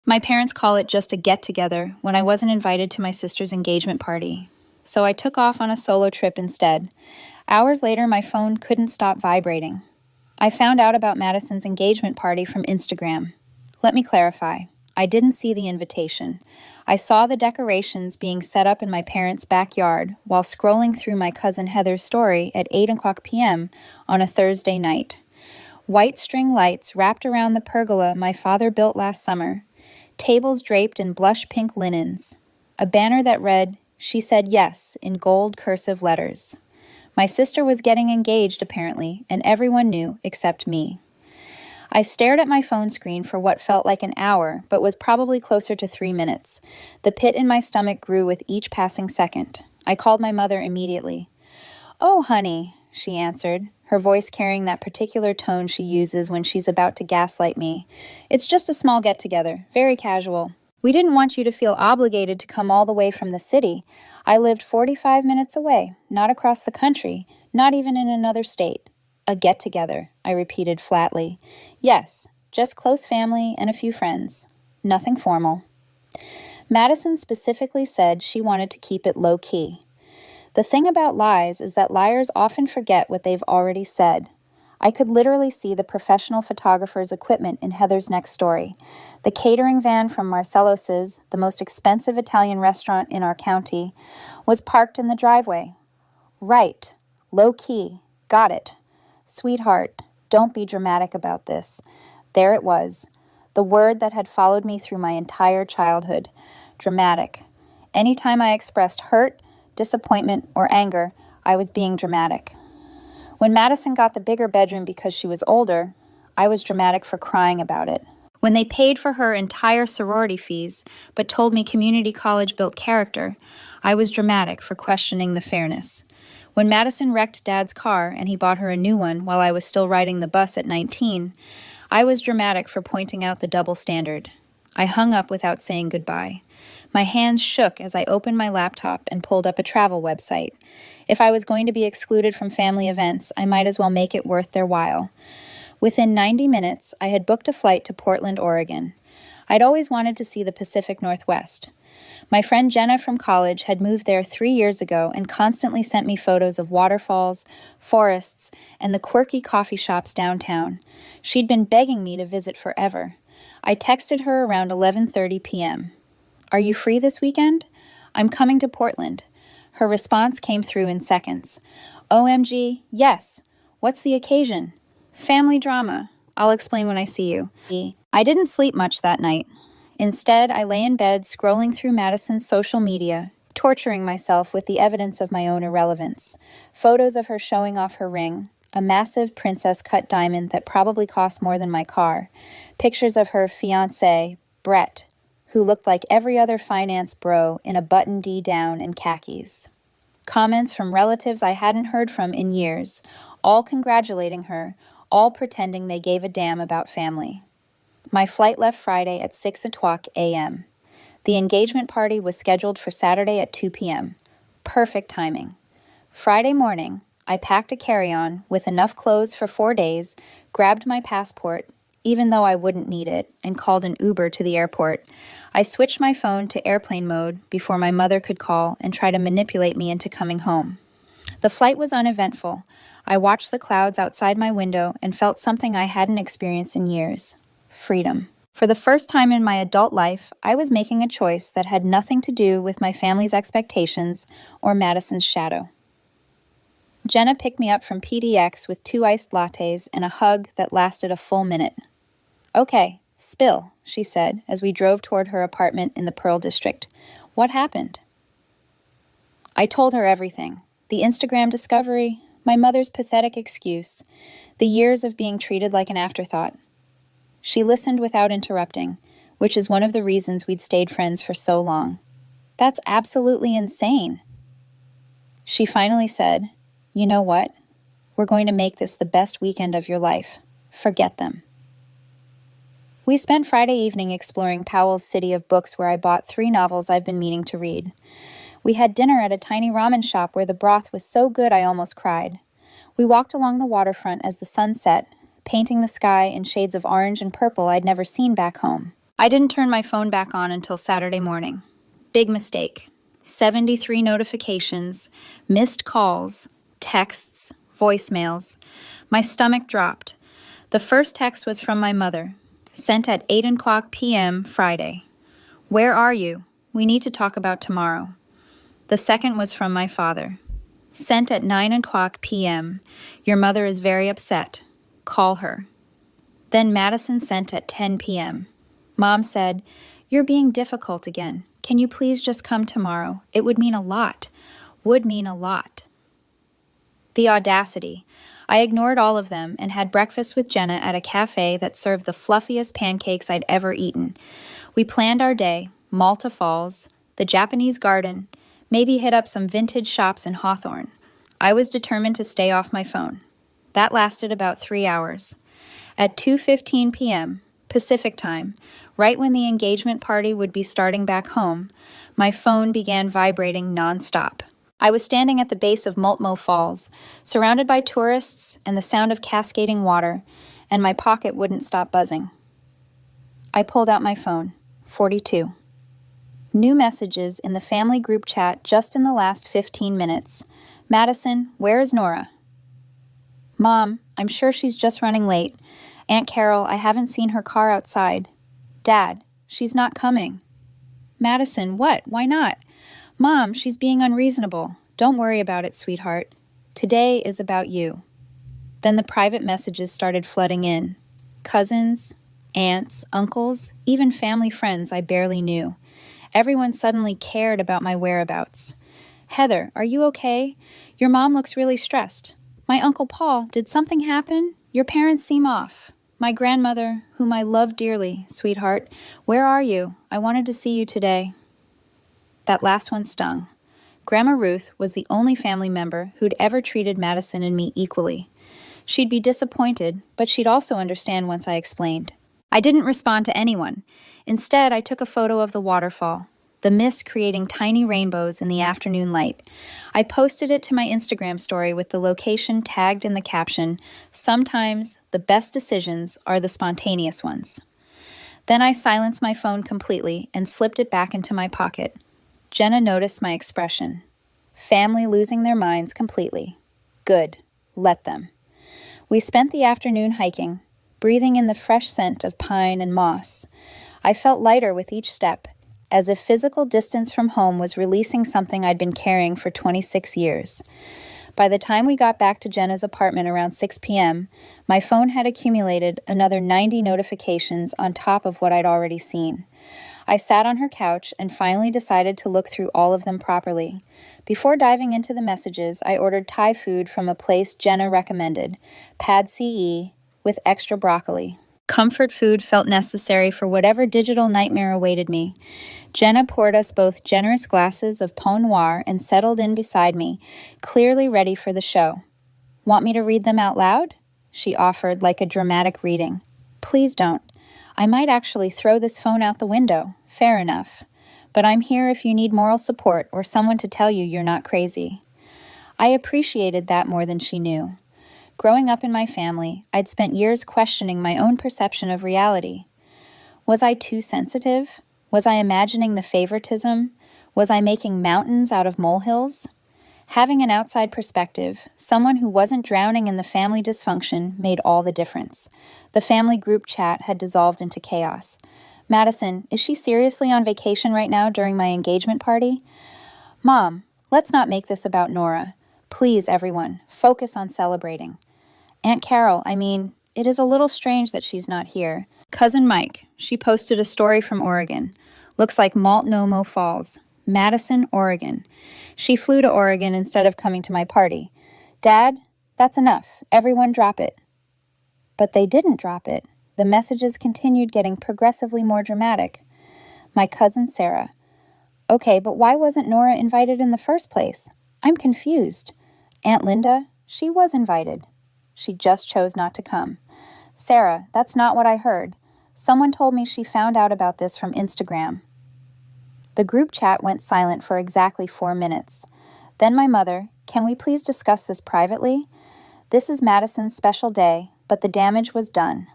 My parents call it just a get-together when I wasn't invited to my sister's engagement party. So I took off on a solo trip instead. Hours later, my phone couldn't stop vibrating. I found out about Madison's engagement party from Instagram. Let me clarify. I didn't see the invitation. I saw the decorations being set up in my parents' backyard while scrolling through my cousin Heather's story at 8 p.m. on a Thursday night. White string lights wrapped around the pergola my father built last summer. Tables draped in blush pink linens. A banner that read, "She said yes," in gold cursive letters. My sister was getting engaged, apparently, and everyone knew except me. I stared at my phone screen for what felt like an hour, but was probably closer to 3 minutes. The pit in my stomach grew with each passing second. I called my mother immediately. "Oh, honey," she answered, her voice carrying that particular tone she uses when she's about to gaslight me. "It's just a small get-together, very casual. We didn't want you to feel obligated to come all the way from the city. I lived 45 minutes away, not across the country, not even in another state." "A get-together," I repeated flatly. "Yes, just close family and a few friends. Nothing formal." Madison specifically said she wanted to keep it low-key. The thing about lies is that liars often forget what they've already said. I could literally see the professional photographer's equipment in Heather's next story. The catering van from Marcellos's, the most expensive Italian restaurant in our county, was parked in the driveway. Right. Low-key. Got it. Sweetheart, don't be dramatic about this. There it was. The word that had followed me through my entire childhood. Dramatic. Anytime I expressed hurt, disappointment, or anger, I was being dramatic. When Madison got the bigger bedroom because she was older, I was dramatic for crying about it. When they paid for her entire sorority fees, but told me community college built character, I was dramatic for questioning the fairness. When Madison wrecked Dad's car and he bought her a new one while I was still riding the bus at 19, I was dramatic for pointing out the double standard. I hung up without saying goodbye. My hands shook as I opened my laptop and pulled up a travel website. If I was going to be excluded from family events, I might as well make it worth their while. Within 90 minutes, I had booked a flight to Portland, Oregon. I'd always wanted to see the Pacific Northwest. My friend Jenna from college had moved there 3 years ago and constantly sent me photos of waterfalls, forests, and the quirky coffee shops downtown. She'd been begging me to visit forever. I texted her around 11:30 p.m. "Are you free this weekend? I'm coming to Portland." Her response came through in seconds. "OMG, yes. What's the occasion?" "Family drama. I'll explain when I see you." I didn't sleep much that night. Instead, I lay in bed scrolling through Madison's social media, torturing myself with the evidence of my own irrelevance. Photos of her showing off her ring, a massive princess-cut diamond that probably cost more than my car. Pictures of her fiancé, Brett, who looked like every other finance bro in a button D down and khakis. Comments from relatives I hadn't heard from in years, all congratulating her, all pretending they gave a damn about family. My flight left Friday at 6:00 a.m. The engagement party was scheduled for Saturday at 2 p.m. Perfect timing. Friday morning, I packed a carry-on with enough clothes for 4 days, grabbed my passport, even though I wouldn't need it, and called an Uber to the airport. I switched my phone to airplane mode before my mother could call and try to manipulate me into coming home. The flight was uneventful. I watched the clouds outside my window and felt something I hadn't experienced in years. Freedom. For the first time in my adult life, I was making a choice that had nothing to do with my family's expectations or Madison's shadow. Jenna picked me up from PDX with 2 iced lattes and a hug that lasted a full minute. "Okay, spill," she said as we drove toward her apartment in the Pearl District. "What happened?" I told her everything. The Instagram discovery, my mother's pathetic excuse, the years of being treated like an afterthought. She listened without interrupting, which is one of the reasons we'd stayed friends for so long. "That's absolutely insane." She finally said, "You know what? We're going to make this the best weekend of your life. Forget them." We spent Friday evening exploring Powell's city of books where I bought 3 novels I've been meaning to read. We had dinner at a tiny ramen shop where the broth was so good I almost cried. We walked along the waterfront as the sun set, painting the sky in shades of orange and purple I'd never seen back home. I didn't turn my phone back on until Saturday morning. Big mistake. 73 notifications, missed calls, texts, voicemails. My stomach dropped. The first text was from my mother, sent at 8:00 p.m. Friday. "Where are you? We need to talk about tomorrow." The second was from my father, sent at 9:00 p.m. "Your mother is very upset. Call her." Then Madison sent at 10 p.m. Mom said, "You're being difficult again. Can you please just come tomorrow? It would mean a lot. Would mean a lot." The audacity. I ignored all of them and had breakfast with Jenna at a cafe that served the fluffiest pancakes I'd ever eaten. We planned our day, Malta Falls, the Japanese garden, maybe hit up some vintage shops in Hawthorne. I was determined to stay off my phone. That lasted about 3 hours. At 2:15 p.m., Pacific time, right when the engagement party would be starting back home, my phone began vibrating nonstop. I was standing at the base of Multmo Falls, surrounded by tourists and the sound of cascading water, and my pocket wouldn't stop buzzing. I pulled out my phone. 42. New messages in the family group chat just in the last 15 minutes. "Madison, where is Nora?" "Mom, I'm sure she's just running late. Aunt Carol, I haven't seen her car outside." "Dad, she's not coming." "Madison, what? Why not?" "Mom, she's being unreasonable. Don't worry about it, sweetheart. Today is about you." Then the private messages started flooding in. Cousins, aunts, uncles, even family friends I barely knew. Everyone suddenly cared about my whereabouts. "Heather, are you okay? Your mom looks really stressed." "My Uncle Paul, did something happen? Your parents seem off." "My grandmother, whom I love dearly, sweetheart, where are you? I wanted to see you today." That last one stung. Grandma Ruth was the only family member who'd ever treated Madison and me equally. She'd be disappointed, but she'd also understand once I explained. I didn't respond to anyone. Instead, I took a photo of the waterfall, the mist creating tiny rainbows in the afternoon light. I posted it to my Instagram story with the location tagged in the caption, "Sometimes the best decisions are the spontaneous ones." Then I silenced my phone completely and slipped it back into my pocket. Jenna noticed my expression. Family losing their minds completely. Good. Let them. We spent the afternoon hiking, breathing in the fresh scent of pine and moss. I felt lighter with each step, as if physical distance from home was releasing something I'd been carrying for 26 years. By the time we got back to Jenna's apartment around 6 p.m., my phone had accumulated another 90 notifications on top of what I'd already seen. I sat on her couch and finally decided to look through all of them properly. Before diving into the messages, I ordered Thai food from a place Jenna recommended, Pad CE, with extra broccoli. Comfort food felt necessary for whatever digital nightmare awaited me. Jenna poured us both generous glasses of Pinot Noir and settled in beside me, clearly ready for the show. "Want me to read them out loud?" she offered like a dramatic reading. "Please don't. I might actually throw this phone out the window. Fair enough. But I'm here if you need moral support or someone to tell you you're not crazy." I appreciated that more than she knew. Growing up in my family, I'd spent years questioning my own perception of reality. Was I too sensitive? Was I imagining the favoritism? Was I making mountains out of molehills? Having an outside perspective, someone who wasn't drowning in the family dysfunction, made all the difference. The family group chat had dissolved into chaos. "Madison, is she seriously on vacation right now during my engagement party?" "Mom, let's not make this about Nora. Please, everyone, focus on celebrating." "Aunt Carol, it is a little strange that she's not here. Cousin Mike, she posted a story from Oregon. Looks like Multnomah Falls. Madison, Oregon. She flew to Oregon instead of coming to my party. Dad, that's enough. Everyone drop it." But they didn't drop it. The messages continued getting progressively more dramatic. My cousin Sarah. "Okay, but why wasn't Nora invited in the first place? I'm confused." Aunt Linda, she was invited. She just chose not to come. "Sarah, that's not what I heard. Someone told me she found out about this from Instagram." The group chat went silent for exactly 4 minutes. Then my mother, "Can we please discuss this privately? This is Madison's special day, but the damage was done.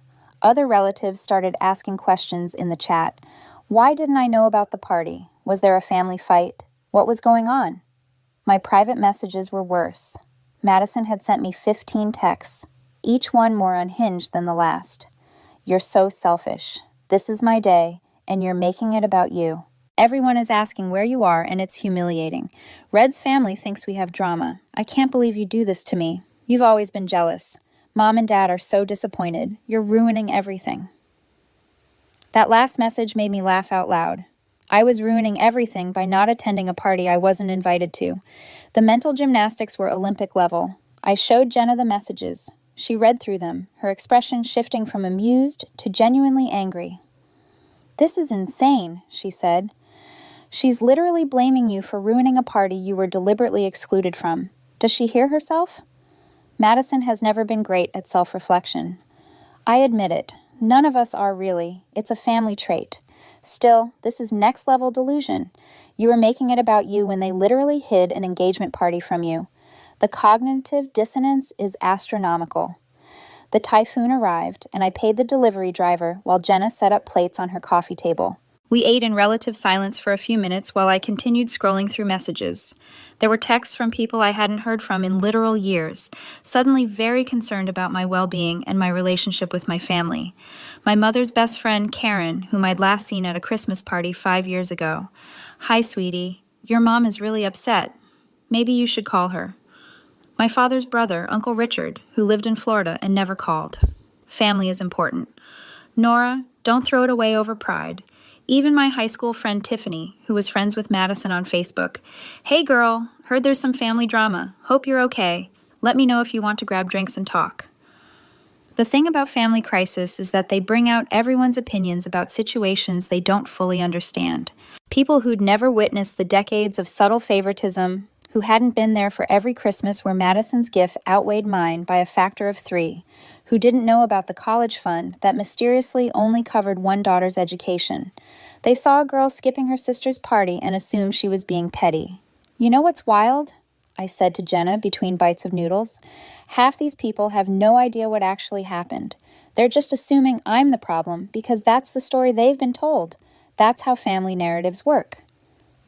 Other relatives started asking questions in the chat. Why didn't I know about the party? Was there a family fight? What was going on? My private messages were worse. Madison had sent me 15 texts, each one more unhinged than the last. You're so selfish. This is my day, and you're making it about you. Everyone is asking where you are, and it's humiliating. Red's family thinks we have drama. I can't believe you do this to me. You've always been jealous. Mom and Dad are so disappointed. You're ruining everything. That last message made me laugh out loud. I was ruining everything by not attending a party I wasn't invited to. The mental gymnastics were Olympic level. I showed Jenna the messages. She read through them, her expression shifting from amused to genuinely angry. This is insane, she said. She's literally blaming you for ruining a party you were deliberately excluded from. Does she hear herself? Madison has never been great at self-reflection. I admit it. None of us are really. It's a family trait. Still, this is next-level delusion. You were making it about you when they literally hid an engagement party from you. The cognitive dissonance is astronomical. The typhoon arrived, and I paid the delivery driver while Jenna set up plates on her coffee table. We ate in relative silence for a few minutes while I continued scrolling through messages. There were texts from people I hadn't heard from in literal years, suddenly very concerned about my well-being and my relationship with my family. My mother's best friend, Karen, whom I'd last seen at a Christmas party 5 years ago. Hi, sweetie. Your mom is really upset. Maybe you should call her. My father's brother, Uncle Richard, who lived in Florida and never called. Family is important. Nora, don't throw it away over pride. Even my high school friend Tiffany, who was friends with Madison on Facebook. Hey girl, heard there's some family drama. Hope you're okay. Let me know if you want to grab drinks and talk. The thing about family crisis is that they bring out everyone's opinions about situations they don't fully understand. People who'd never witnessed the decades of subtle favoritism, who hadn't been there for every Christmas where Madison's gift outweighed mine by a factor of 3, who didn't know about the college fund that mysteriously only covered one daughter's education. They saw a girl skipping her sister's party and assumed she was being petty. You know what's wild? I said to Jenna between bites of noodles. Half these people have no idea what actually happened. They're just assuming I'm the problem because that's the story they've been told. That's how family narratives work.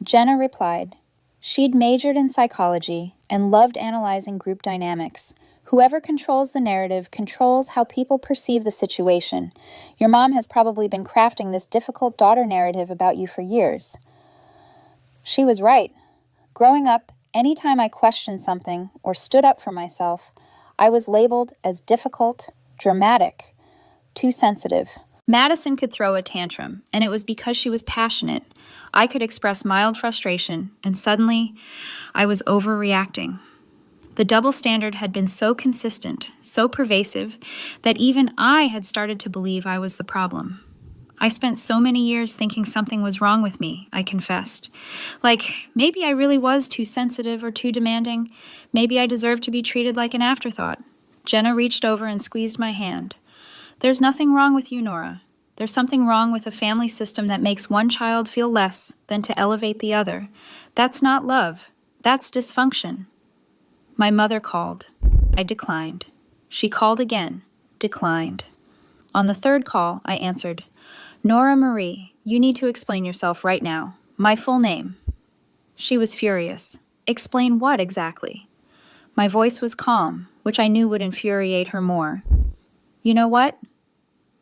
Jenna replied. She'd majored in psychology and loved analyzing group dynamics. Whoever controls the narrative controls how people perceive the situation. Your mom has probably been crafting this difficult daughter narrative about you for years. She was right. Growing up, anytime I questioned something or stood up for myself, I was labeled as difficult, dramatic, too sensitive. Madison could throw a tantrum, and it was because she was passionate. I could express mild frustration, and suddenly, I was overreacting. The double standard had been so consistent, so pervasive, that even I had started to believe I was the problem. I spent so many years thinking something was wrong with me, I confessed. Like, maybe I really was too sensitive or too demanding. Maybe I deserved to be treated like an afterthought. Jenna reached over and squeezed my hand. There's nothing wrong with you, Nora. There's something wrong with a family system that makes one child feel less than to elevate the other. That's not love. That's dysfunction. My mother called. I declined. She called again. Declined. On the third call, I answered. Nora Marie, you need to explain yourself right now. My full name. She was furious. Explain what exactly? My voice was calm, which I knew would infuriate her more. You know what?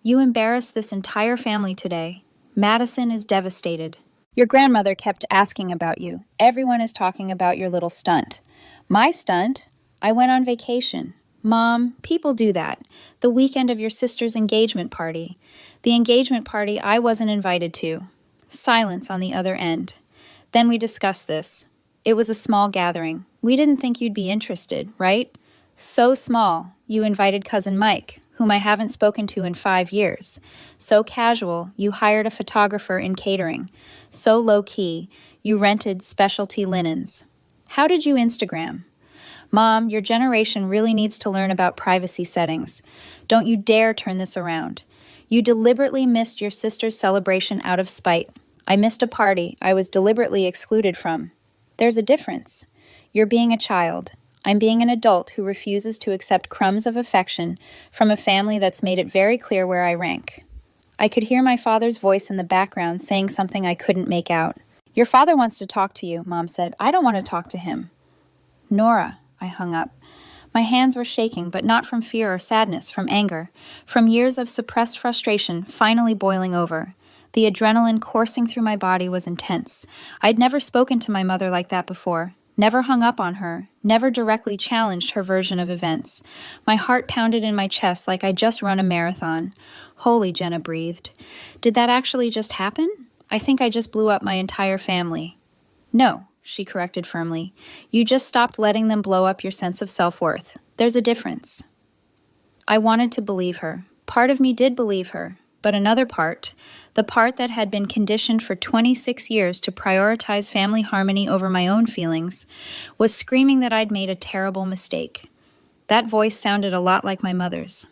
You embarrassed this entire family today. Madison is devastated. Your grandmother kept asking about you. Everyone is talking about your little stunt. My stunt? I went on vacation. Mom, people do that. The weekend of your sister's engagement party. The engagement party I wasn't invited to. Silence on the other end. Then we discussed this. It was a small gathering. We didn't think you'd be interested, right? So small, you invited Cousin Mike, whom I haven't spoken to in 5 years. So casual, you hired a photographer in catering. So low-key, you rented specialty linens. How did you Instagram? Mom, your generation really needs to learn about privacy settings. Don't you dare turn this around. You deliberately missed your sister's celebration out of spite. I missed a party I was deliberately excluded from. There's a difference. You're being a child. I'm being an adult who refuses to accept crumbs of affection from a family that's made it very clear where I rank. I could hear my father's voice in the background saying something I couldn't make out. Your father wants to talk to you, Mom said. I don't want to talk to him. Nora, I hung up. My hands were shaking, but not from fear or sadness, from anger, from years of suppressed frustration finally boiling over. The adrenaline coursing through my body was intense. I'd never spoken to my mother like that before, never hung up on her, never directly challenged her version of events. My heart pounded in my chest like I'd just run a marathon. Holy, Jenna breathed. Did that actually just happen? I think I just blew up my entire family. No, she corrected firmly. You just stopped letting them blow up your sense of self-worth. There's a difference. I wanted to believe her. Part of me did believe her, but another part, the part that had been conditioned for 26 years to prioritize family harmony over my own feelings, was screaming that I'd made a terrible mistake. That voice sounded a lot like my mother's.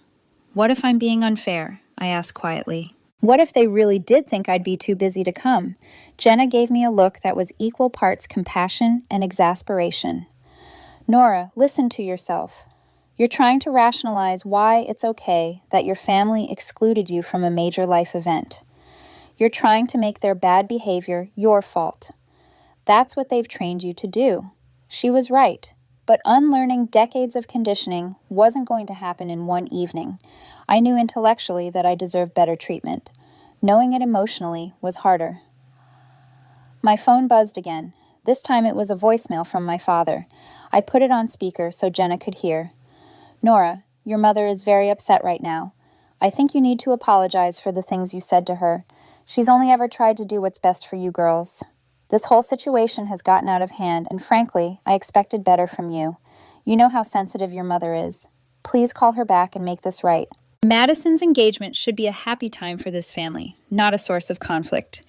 What if I'm being unfair? I asked quietly. What if they really did think I'd be too busy to come? Jenna gave me a look that was equal parts compassion and exasperation. Nora, listen to yourself. You're trying to rationalize why it's okay that your family excluded you from a major life event. You're trying to make their bad behavior your fault. That's what they've trained you to do. She was right. But unlearning decades of conditioning wasn't going to happen in one evening. I knew intellectually that I deserved better treatment. Knowing it emotionally was harder. My phone buzzed again. This time it was a voicemail from my father. I put it on speaker so Jenna could hear. Nora, your mother is very upset right now. I think you need to apologize for the things you said to her. She's only ever tried to do what's best for you girls. This whole situation has gotten out of hand, and frankly, I expected better from you. You know how sensitive your mother is. Please call her back and make this right. Madison's engagement should be a happy time for this family, not a source of conflict.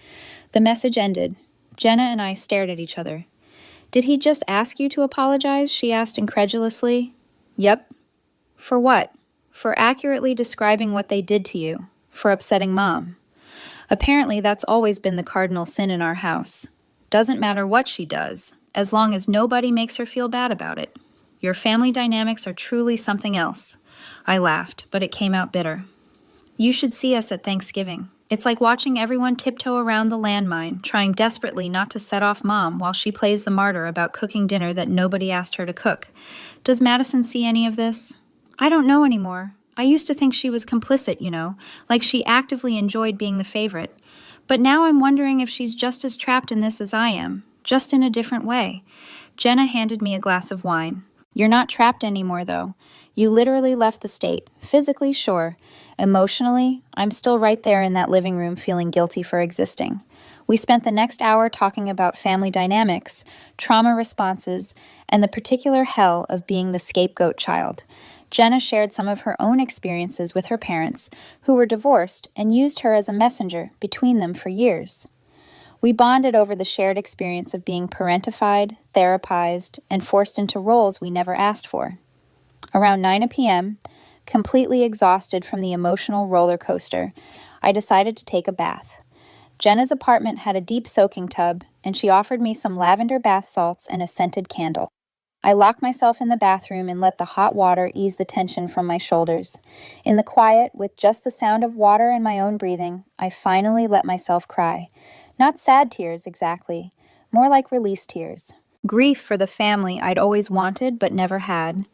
The message ended. Jenna and I stared at each other. Did he just ask you to apologize? She asked incredulously. Yep. For what? For accurately describing what they did to you. For upsetting Mom. Apparently, that's always been the cardinal sin in our house. Doesn't matter what she does, as long as nobody makes her feel bad about it. Your family dynamics are truly something else. I laughed, but it came out bitter. You should see us at Thanksgiving. It's like watching everyone tiptoe around the landmine, trying desperately not to set off Mom while she plays the martyr about cooking dinner that nobody asked her to cook. Does Madison see any of this? I don't know anymore. I used to think she was complicit, like she actively enjoyed being the favorite. But now I'm wondering if she's just as trapped in this as I am, just in a different way. Jenna handed me a glass of wine. You're not trapped anymore, though. You literally left the state. Physically, sure. Emotionally, I'm still right there in that living room feeling guilty for existing. We spent the next hour talking about family dynamics, trauma responses, and the particular hell of being the scapegoat child. Jenna shared some of her own experiences with her parents, who were divorced and used her as a messenger between them for years. We bonded over the shared experience of being parentified, therapized, and forced into roles we never asked for. Around 9 p.m., completely exhausted from the emotional roller coaster, I decided to take a bath. Jenna's apartment had a deep soaking tub, and she offered me some lavender bath salts and a scented candle. I locked myself in the bathroom and let the hot water ease the tension from my shoulders. In the quiet, with just the sound of water and my own breathing, I finally let myself cry. Not sad tears, exactly. More like release tears. Grief for the family I'd always wanted but never had.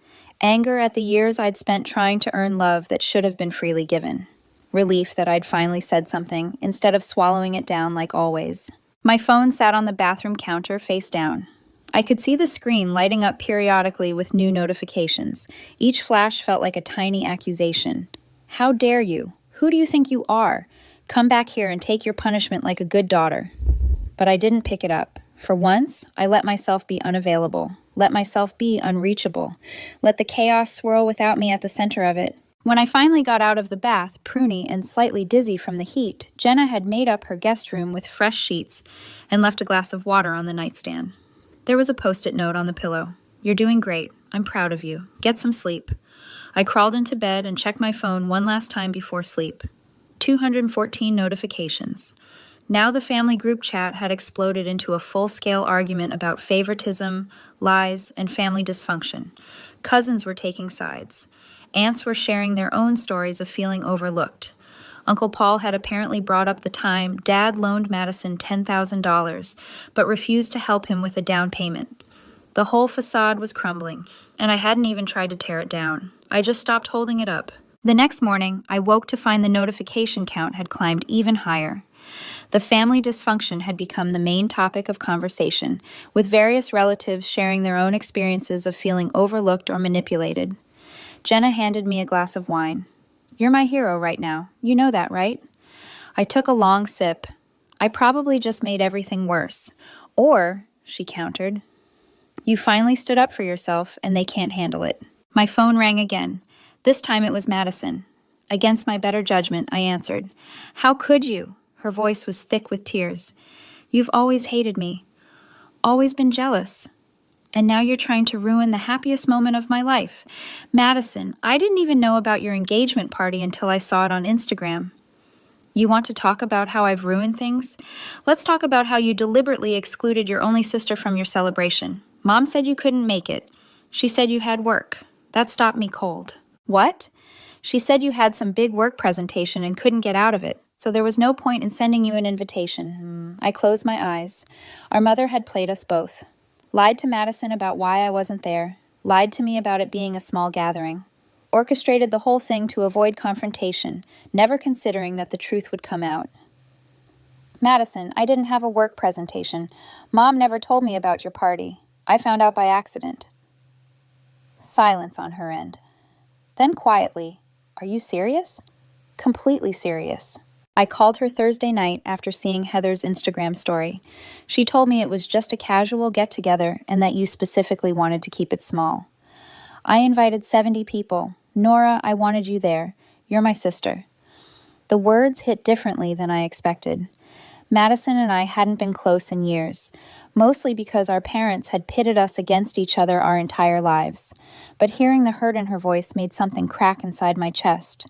Anger at the years I'd spent trying to earn love that should have been freely given. Relief that I'd finally said something, instead of swallowing it down like always. My phone sat on the bathroom counter face down. I could see the screen lighting up periodically with new notifications. Each flash felt like a tiny accusation. How dare you? Who do you think you are? Come back here and take your punishment like a good daughter. But I didn't pick it up. For once, I let myself be unavailable. Let myself be unreachable. Let the chaos swirl without me at the center of it. When I finally got out of the bath, pruny and slightly dizzy from the heat, Jenna had made up her guest room with fresh sheets and left a glass of water on the nightstand. There was a post-it note on the pillow. You're doing great. I'm proud of you. Get some sleep. I crawled into bed and checked my phone one last time before sleep. 214 notifications. Now the family group chat had exploded into a full-scale argument about favoritism, lies, and family dysfunction. Cousins were taking sides. Aunts were sharing their own stories of feeling overlooked. Uncle Paul had apparently brought up the time Dad loaned Madison $10,000, but refused to help him with a down payment. The whole facade was crumbling, and I hadn't even tried to tear it down. I just stopped holding it up. The next morning, I woke to find the notification count had climbed even higher. The family dysfunction had become the main topic of conversation, with various relatives sharing their own experiences of feeling overlooked or manipulated. Jenna handed me a glass of wine. "You're my hero right now. You know that, right?" I took a long sip. "I probably just made everything worse. Or," she countered, "you finally stood up for yourself and they can't handle it." My phone rang again. This time it was Madison. Against my better judgment, I answered. "How could you?" Her voice was thick with tears. "You've always hated me. Always been jealous. And now you're trying to ruin the happiest moment of my life. Madison, I didn't even know about your engagement party until I saw it on Instagram." "You want to talk about how I've ruined things? Let's talk about how you deliberately excluded your only sister from your celebration. Mom said you couldn't make it. She said you had work. That stopped me cold." "What?" "She said you had some big work presentation and couldn't get out of it, so there was no point in sending you an invitation." I closed my eyes. Our mother had played us both. Lied to Madison about why I wasn't there. Lied to me about it being a small gathering. Orchestrated the whole thing to avoid confrontation, never considering that the truth would come out. "Madison, I didn't have a work presentation. Mom never told me about your party. I found out by accident." Silence on her end. Then quietly, "Are you serious?" "Completely serious." I called her Thursday night after seeing Heather's Instagram story. She told me it was just a casual get-together and that you specifically wanted to keep it small. "I invited 70 people. Nora, I wanted you there. You're my sister." The words hit differently than I expected. Madison and I hadn't been close in years, mostly because our parents had pitted us against each other our entire lives. But hearing the hurt in her voice made something crack inside my chest.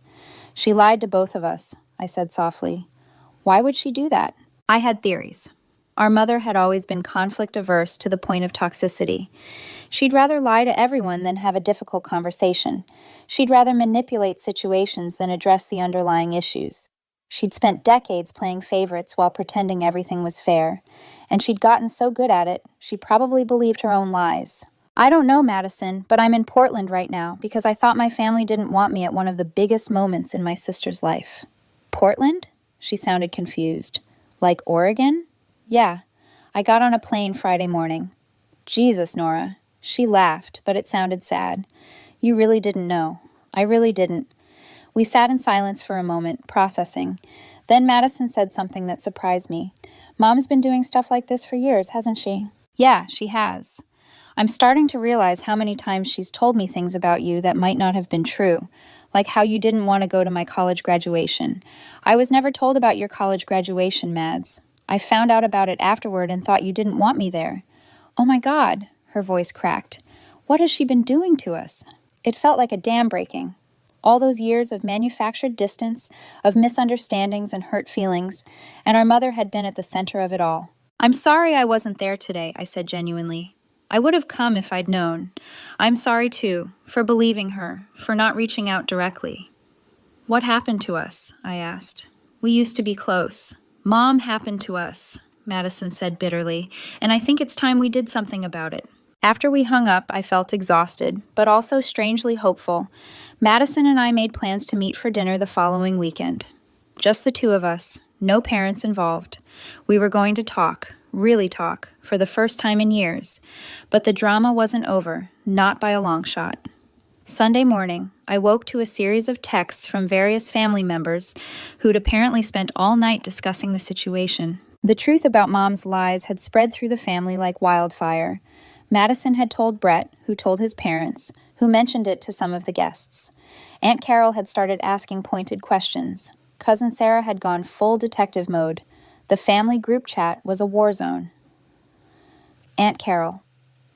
"She lied to both of us," I said softly. "Why would she do that?" I had theories. Our mother had always been conflict-averse to the point of toxicity. She'd rather lie to everyone than have a difficult conversation. She'd rather manipulate situations than address the underlying issues. She'd spent decades playing favorites while pretending everything was fair, and she'd gotten so good at it, she probably believed her own lies. "I don't know, Madison, but I'm in Portland right now because I thought my family didn't want me at one of the biggest moments in my sister's life." "Portland?" She sounded confused. "Like Oregon?" "Yeah. I got on a plane Friday morning." "Jesus, Nora." She laughed, but it sounded sad. "You really didn't know." "I really didn't." We sat in silence for a moment, processing. Then Madison said something that surprised me. "Mom's been doing stuff like this for years, hasn't she?" "Yeah, she has. I'm starting to realize how many times she's told me things about you that might not have been true, like how you didn't want to go to my college graduation. I was never told about your college graduation, Mads. I found out about it afterward and thought you didn't want me there." "Oh my God," her voice cracked. "What has she been doing to us?" It felt like a dam breaking. All those years of manufactured distance, of misunderstandings and hurt feelings, and our mother had been at the center of it all. "I'm sorry I wasn't there today," I said genuinely. "I would have come if I'd known. I'm sorry too, for believing her, for not reaching out directly." "What happened to us?" I asked. "We used to be close." "Mom happened to us," Madison said bitterly, "and I think it's time we did something about it." After we hung up, I felt exhausted, but also strangely hopeful. Madison and I made plans to meet for dinner the following weekend. Just the two of us, no parents involved. We were going to talk, really talk, for the first time in years. But the drama wasn't over, not by a long shot. Sunday morning, I woke to a series of texts from various family members who'd apparently spent all night discussing the situation. The truth about Mom's lies had spread through the family like wildfire. Madison had told Brett, who told his parents, who mentioned it to some of the guests. Aunt Carol had started asking pointed questions. Cousin Sarah had gone full detective mode. The family group chat was a war zone. Aunt Carol: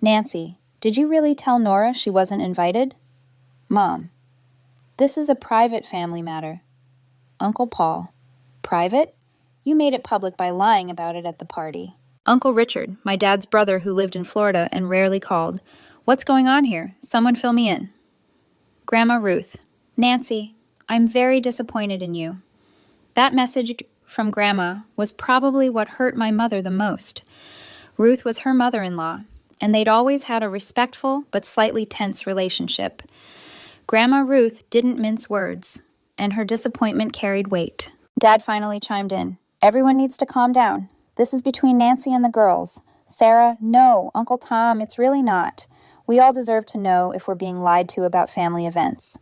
"Nancy, did you really tell Nora she wasn't invited?" Mom: "This is a private family matter." Uncle Paul: "Private? You made it public by lying about it at the party. Uncle Richard, my dad's brother who lived in Florida and rarely called. What's going on here? Someone fill me in. Grandma Ruth. Nancy, I'm very disappointed in you. That message from Grandma was probably what hurt my mother the most. Ruth was her mother-in-law, and they'd always had a respectful but slightly tense relationship. Grandma Ruth didn't mince words, and her disappointment carried weight. Dad finally chimed in. Everyone needs to calm down. This is between Nancy and the girls. Sarah, no. Uncle Tom, it's really not. We all deserve to know if we're being lied to about family events.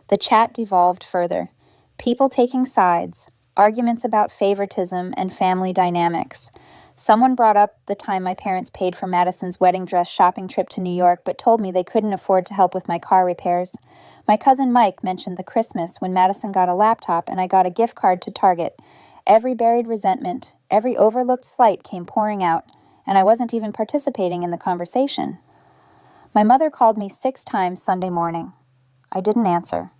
The chat devolved further. People taking sides, arguments about favoritism and family dynamics. Someone brought up the time my parents paid for Madison's wedding dress shopping trip to New York, but told me they couldn't afford to help with my car repairs. My cousin Mike mentioned the Christmas when Madison got a laptop and I got a gift card to Target. Every buried resentment, every overlooked slight came pouring out, and I wasn't even participating in the conversation. My mother called me 6 times Sunday morning. I didn't answer.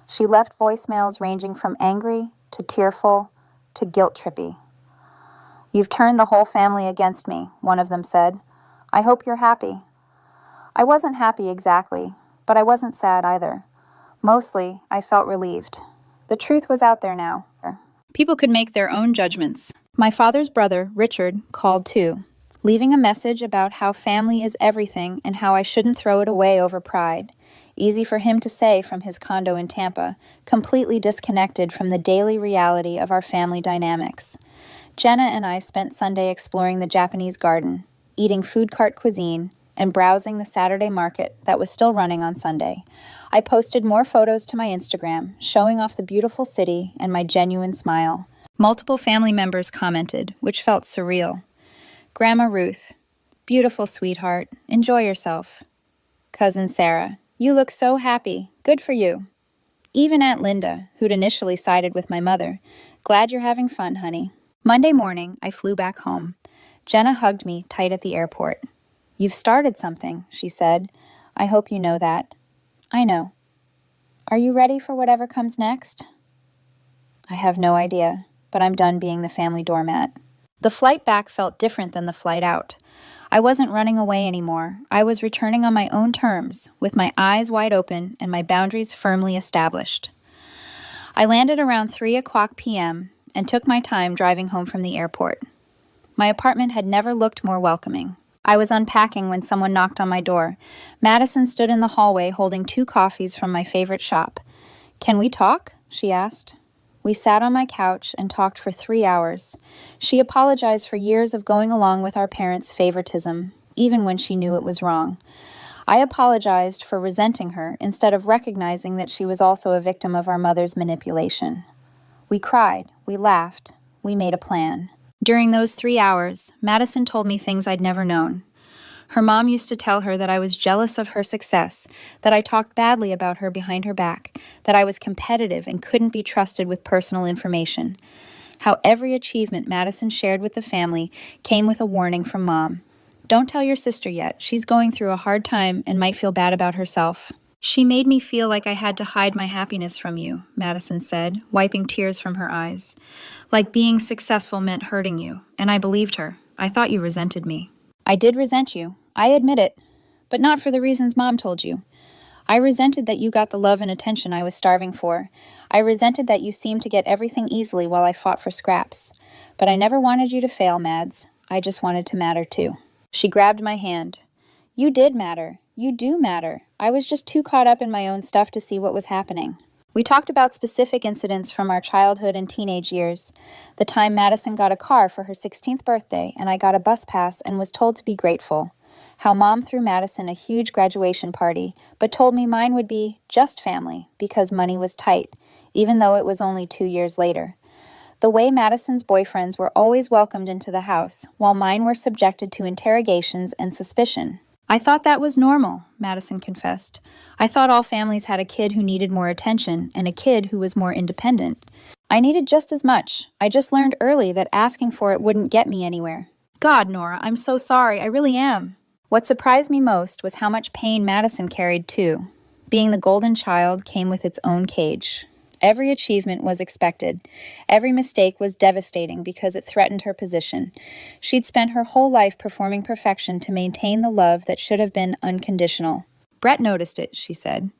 She left voicemails ranging from angry to tearful to guilt-trippy. You've turned the whole family against me, one of them said. I hope you're happy. I wasn't happy exactly, but I wasn't sad either. Mostly, I felt relieved. The truth was out there now. People could make their own judgments. My father's brother, Richard, called too, leaving a message about how family is everything and how I shouldn't throw it away over pride. Easy for him to say from his condo in Tampa, completely disconnected from the daily reality of our family dynamics. Jenna and I spent Sunday exploring the Japanese garden, eating food cart cuisine, and browsing the Saturday market that was still running on Sunday. I posted more photos to my Instagram, showing off the beautiful city and my genuine smile. Multiple family members commented, which felt surreal. Grandma Ruth, beautiful sweetheart, enjoy yourself. Cousin Sarah, you look so happy, good for you. Even Aunt Linda, who'd initially sided with my mother, glad you're having fun, honey. Monday morning, I flew back home. Jenna hugged me tight at the airport. You've started something, she said. I hope you know that. I know. Are you ready for whatever comes next? I have no idea, but I'm done being the family doormat. The flight back felt different than the flight out. I wasn't running away anymore. I was returning on my own terms, with my eyes wide open and my boundaries firmly established. I landed around 3:00 p.m. and took my time driving home from the airport. My apartment had never looked more welcoming. I was unpacking when someone knocked on my door. Madison stood in the hallway holding 2 coffees from my favorite shop. Can we talk? She asked. We sat on my couch and talked for 3 hours. She apologized for years of going along with our parents' favoritism, even when she knew it was wrong. I apologized for resenting her instead of recognizing that she was also a victim of our mother's manipulation. We cried, we laughed, we made a plan. During those 3 hours, Madison told me things I'd never known. Her mom used to tell her that I was jealous of her success, that I talked badly about her behind her back, that I was competitive and couldn't be trusted with personal information. How every achievement Madison shared with the family came with a warning from Mom. Don't tell your sister yet. She's going through a hard time and might feel bad about herself. She made me feel like I had to hide my happiness from you, Madison said, wiping tears from her eyes. Like being successful meant hurting you, and I believed her. I thought you resented me. I did resent you. I admit it. But not for the reasons Mom told you. I resented that you got the love and attention I was starving for. I resented that you seemed to get everything easily while I fought for scraps. But I never wanted you to fail, Mads. I just wanted to matter too. She grabbed my hand. You did matter. You do matter. I was just too caught up in my own stuff to see what was happening. We talked about specific incidents from our childhood and teenage years. The time Madison got a car for her 16th birthday and I got a bus pass and was told to be grateful. How Mom threw Madison a huge graduation party, but told me mine would be just family because money was tight, even though it was only 2 years later. The way Madison's boyfriends were always welcomed into the house, while mine were subjected to interrogations and suspicion. I thought that was normal, Madison confessed. I thought all families had a kid who needed more attention and a kid who was more independent. I needed just as much. I just learned early that asking for it wouldn't get me anywhere. God, Nora, I'm so sorry. I really am. What surprised me most was how much pain Madison carried too. Being the golden child came with its own cage. Every achievement was expected. Every mistake was devastating because it threatened her position. She'd spent her whole life performing perfection to maintain the love that should have been unconditional. Brett noticed it, she said.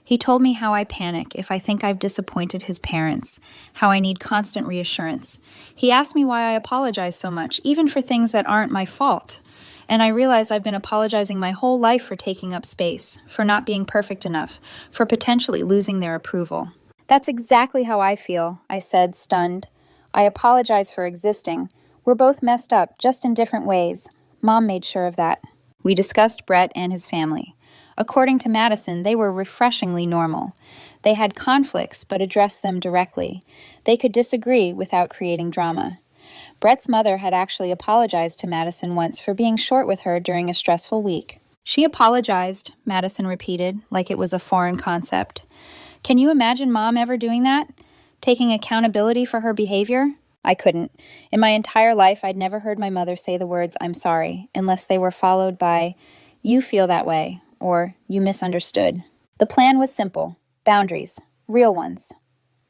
He told me how I panic if I think I've disappointed his parents, how I need constant reassurance. He asked me why I apologize so much, even for things that aren't my fault. And I realized I've been apologizing my whole life for taking up space, for not being perfect enough, for potentially losing their approval. That's exactly how I feel, I said, stunned. I apologize for existing. We're both messed up, just in different ways. Mom made sure of that. We discussed Brett and his family. According to Madison, they were refreshingly normal. They had conflicts, but addressed them directly. They could disagree without creating drama. Brett's mother had actually apologized to Madison once for being short with her during a stressful week. She apologized, Madison repeated, like it was a foreign concept. Can you imagine Mom ever doing that? Taking accountability for her behavior? I couldn't. In my entire life, I'd never heard my mother say the words, "I'm sorry," unless they were followed by, "You feel that way," or "You misunderstood." The plan was simple. Boundaries. Real ones.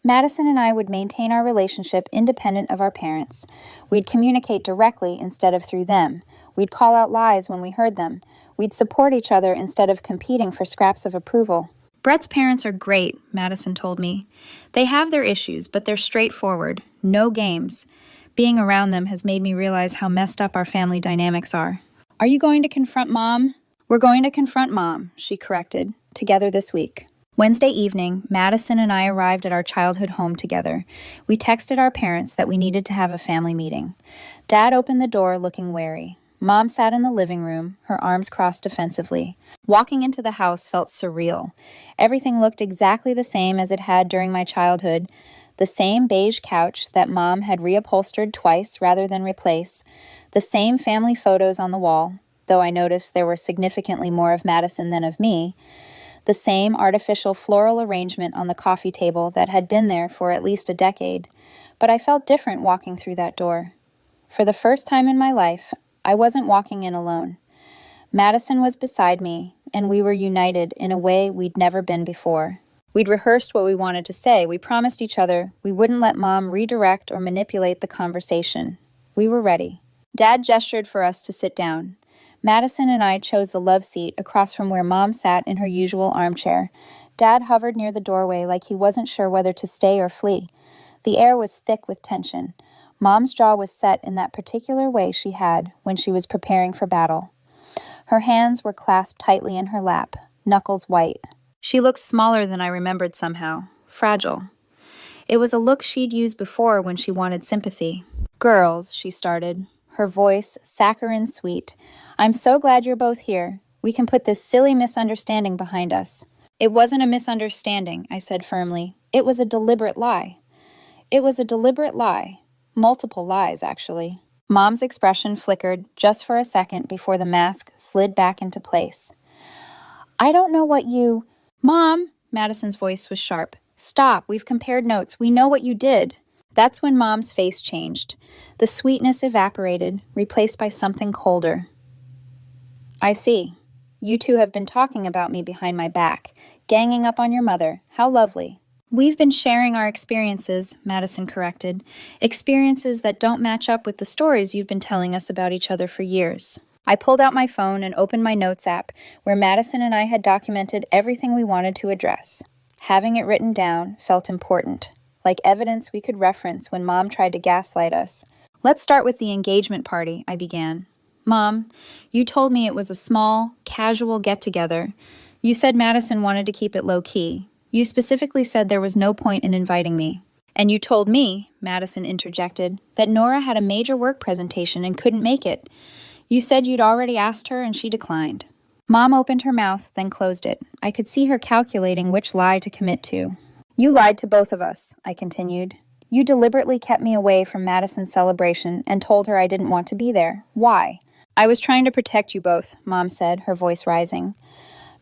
Madison and I would maintain our relationship independent of our parents. We'd communicate directly instead of through them. We'd call out lies when we heard them. We'd support each other instead of competing for scraps of approval. Brett's parents are great, Madison told me. They have their issues, but they're straightforward. No games. Being around them has made me realize how messed up our family dynamics are. Are you going to confront Mom? We're going to confront Mom, she corrected, together this week. Wednesday evening, Madison and I arrived at our childhood home together. We texted our parents that we needed to have a family meeting. Dad opened the door looking wary. Mom sat in the living room, her arms crossed defensively. Walking into the house felt surreal. Everything looked exactly the same as it had during my childhood. The same beige couch that Mom had reupholstered twice rather than replace. The same family photos on the wall, though I noticed there were significantly more of Madison than of me. The same artificial floral arrangement on the coffee table that had been there for at least a decade. But I felt different walking through that door. For the first time in my life, I wasn't walking in alone. Madison was beside me, and we were united in a way we'd never been before. We'd rehearsed what we wanted to say. We promised each other we wouldn't let Mom redirect or manipulate the conversation. We were ready. Dad gestured for us to sit down. Madison and I chose the love seat across from where Mom sat in her usual armchair. Dad hovered near the doorway like he wasn't sure whether to stay or flee. The air was thick with tension. Mom's jaw was set in that particular way she had when she was preparing for battle. Her hands were clasped tightly in her lap, knuckles white. She looked smaller than I remembered somehow, fragile. It was a look she'd used before when she wanted sympathy. "Girls," she started, her voice saccharine sweet. "I'm so glad you're both here. We can put this silly misunderstanding behind us." "It wasn't a misunderstanding," I said firmly. "It was a deliberate lie." "It was a deliberate lie. Multiple lies, actually." Mom's expression flickered just for a second before the mask slid back into place. "I don't know what you—" "Mom!" Madison's voice was sharp. "Stop, we've compared notes. We know what you did." That's when Mom's face changed. The sweetness evaporated, replaced by something colder. "I see. You two have been talking about me behind my back, ganging up on your mother. How lovely." "We've been sharing our experiences," Madison corrected. "Experiences that don't match up with the stories you've been telling us about each other for years." I pulled out my phone and opened my notes app, where Madison and I had documented everything we wanted to address. Having it written down felt important, like evidence we could reference when Mom tried to gaslight us. "Let's start with the engagement party," I began. "Mom, you told me it was a small, casual get-together. You said Madison wanted to keep it low-key. You specifically said there was no point in inviting me. And you told me," Madison interjected, "that Nora had a major work presentation and couldn't make it. You said you'd already asked her and she declined." Mom opened her mouth, then closed it. I could see her calculating which lie to commit to. "You lied to both of us," I continued. "You deliberately kept me away from Madison's celebration and told her I didn't want to be there. Why?" "I was trying to protect you both," Mom said, her voice rising.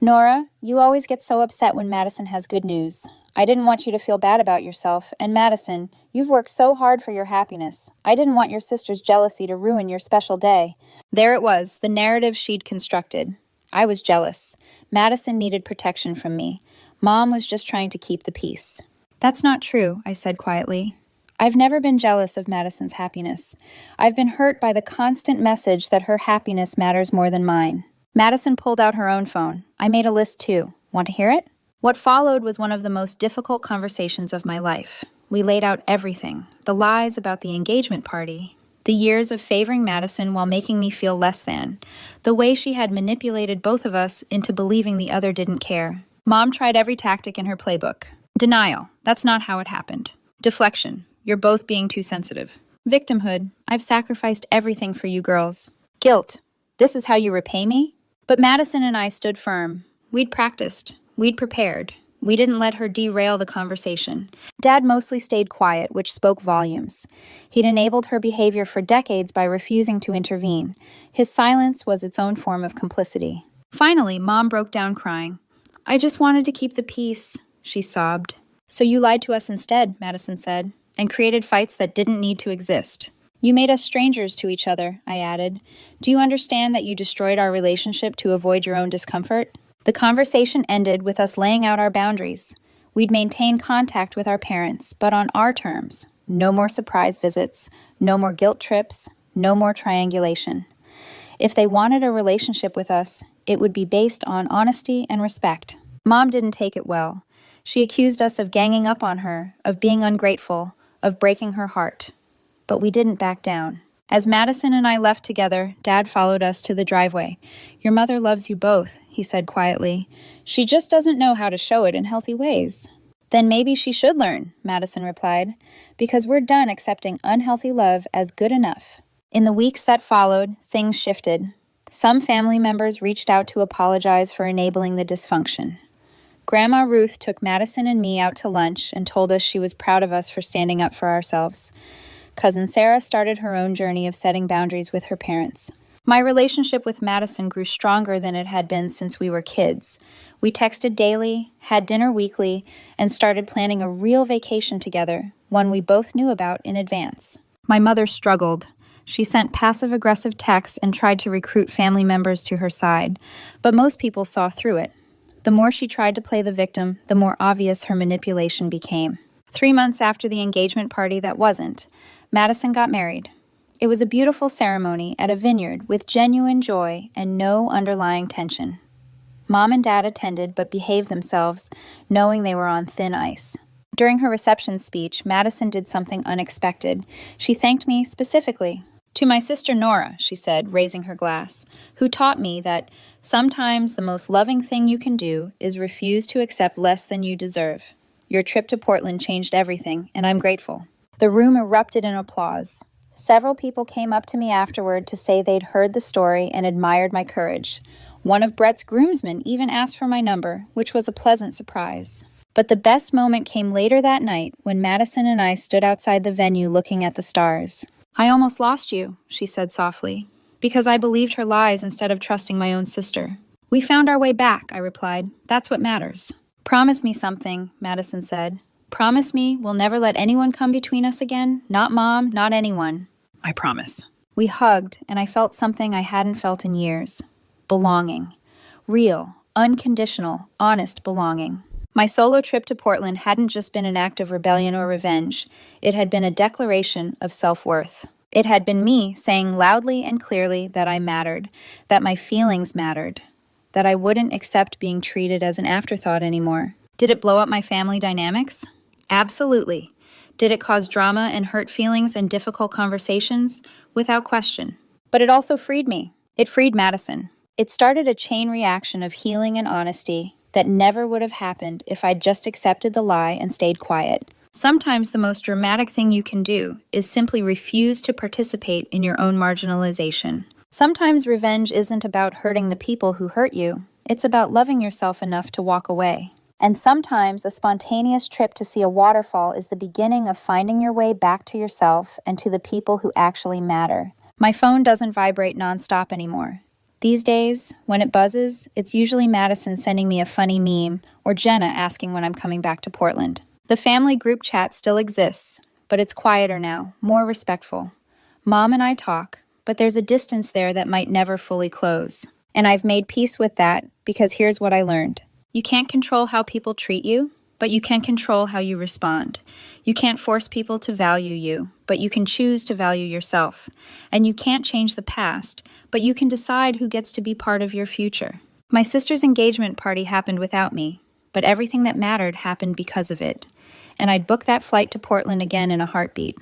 "Nora, you always get so upset when Madison has good news. I didn't want you to feel bad about yourself, and Madison, you've worked so hard for your happiness. I didn't want your sister's jealousy to ruin your special day." There it was, the narrative she'd constructed. I was jealous. Madison needed protection from me. Mom was just trying to keep the peace. That's not true, I said quietly. I've never been jealous of Madison's happiness. I've been hurt by the constant message that her happiness matters more than mine. Madison pulled out her own phone. I made a list too. Want to hear it? What followed was one of the most difficult conversations of my life. We laid out everything, the lies about the engagement party, the years of favoring Madison while making me feel less than, the way she had manipulated both of us into believing the other didn't care. Mom tried every tactic in her playbook. Denial. That's not how it happened. Deflection. You're both being too sensitive. Victimhood. I've sacrificed everything for you girls. Guilt. This is how you repay me? But Madison and I stood firm. We'd practiced. We'd prepared. We didn't let her derail the conversation. Dad mostly stayed quiet, which spoke volumes. He'd enabled her behavior for decades by refusing to intervene. His silence was its own form of complicity. Finally, Mom broke down crying. I just wanted to keep the peace, she sobbed. So you lied to us instead, Madison said, and created fights that didn't need to exist. You made us strangers to each other, I added. Do you understand that you destroyed our relationship to avoid your own discomfort? The conversation ended with us laying out our boundaries. We'd maintain contact with our parents, but on our terms. No more surprise visits, no more guilt trips, no more triangulation. If they wanted a relationship with us, it would be based on honesty and respect. Mom didn't take it well. She accused us of ganging up on her, of being ungrateful, of breaking her heart. But we didn't back down. As Madison and I left together, Dad followed us to the driveway. Your mother loves you both, he said quietly. She just doesn't know how to show it in healthy ways. Then maybe she should learn, Madison replied, because we're done accepting unhealthy love as good enough. In the weeks that followed, things shifted. Some family members reached out to apologize for enabling the dysfunction. Grandma Ruth took Madison and me out to lunch and told us she was proud of us for standing up for ourselves. Cousin Sarah started her own journey of setting boundaries with her parents. My relationship with Madison grew stronger than it had been since we were kids. We texted daily, had dinner weekly, and started planning a real vacation together, one we both knew about in advance. My mother struggled. She sent passive-aggressive texts and tried to recruit family members to her side, but most people saw through it. The more she tried to play the victim, the more obvious her manipulation became. 3 months after the engagement party that wasn't, Madison got married. It was a beautiful ceremony at a vineyard with genuine joy and no underlying tension. Mom and Dad attended but behaved themselves, knowing they were on thin ice. During her reception speech, Madison did something unexpected. She thanked me specifically. To my sister Nora, she said, raising her glass, who taught me that sometimes the most loving thing you can do is refuse to accept less than you deserve. Your trip to Portland changed everything, and I'm grateful. The room erupted in applause. Several people came up to me afterward to say they'd heard the story and admired my courage. One of Brett's groomsmen even asked for my number, which was a pleasant surprise. But the best moment came later that night when Madison and I stood outside the venue looking at the stars. I almost lost you, she said softly, because I believed her lies instead of trusting my own sister. We found our way back, I replied. That's what matters. Promise me something, Madison said. Promise me we'll never let anyone come between us again? Not Mom, not anyone. I promise. We hugged, and I felt something I hadn't felt in years. Belonging. Real, unconditional, honest belonging. My solo trip to Portland hadn't just been an act of rebellion or revenge. It had been a declaration of self-worth. It had been me saying loudly and clearly that I mattered, that my feelings mattered, that I wouldn't accept being treated as an afterthought anymore. Did it blow up my family dynamics? Absolutely. Did it cause drama and hurt feelings and difficult conversations? Without question. But it also freed me. It freed Madison. It started a chain reaction of healing and honesty that never would have happened if I'd just accepted the lie and stayed quiet. Sometimes the most dramatic thing you can do is simply refuse to participate in your own marginalization. Sometimes revenge isn't about hurting the people who hurt you. It's about loving yourself enough to walk away. And sometimes a spontaneous trip to see a waterfall is the beginning of finding your way back to yourself and to the people who actually matter. My phone doesn't vibrate nonstop anymore. These days, when it buzzes, it's usually Madison sending me a funny meme or Jenna asking when I'm coming back to Portland. The family group chat still exists, but it's quieter now, more respectful. Mom and I talk, but there's a distance there that might never fully close. And I've made peace with that because here's what I learned. You can't control how people treat you, but you can control how you respond. You can't force people to value you, but you can choose to value yourself. And you can't change the past, but you can decide who gets to be part of your future. My sister's engagement party happened without me, but everything that mattered happened because of it. And I'd book that flight to Portland again in a heartbeat.